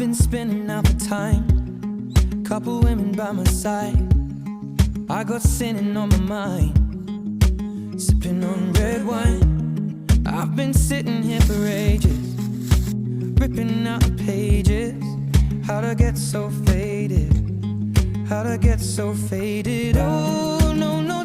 been spending out the time, couple women by my side. I got sinning on my mind, sipping on red wine. I've been sitting here for ages, ripping out the pages. How'd I get so faded? How'd I get so faded? Oh, no, no,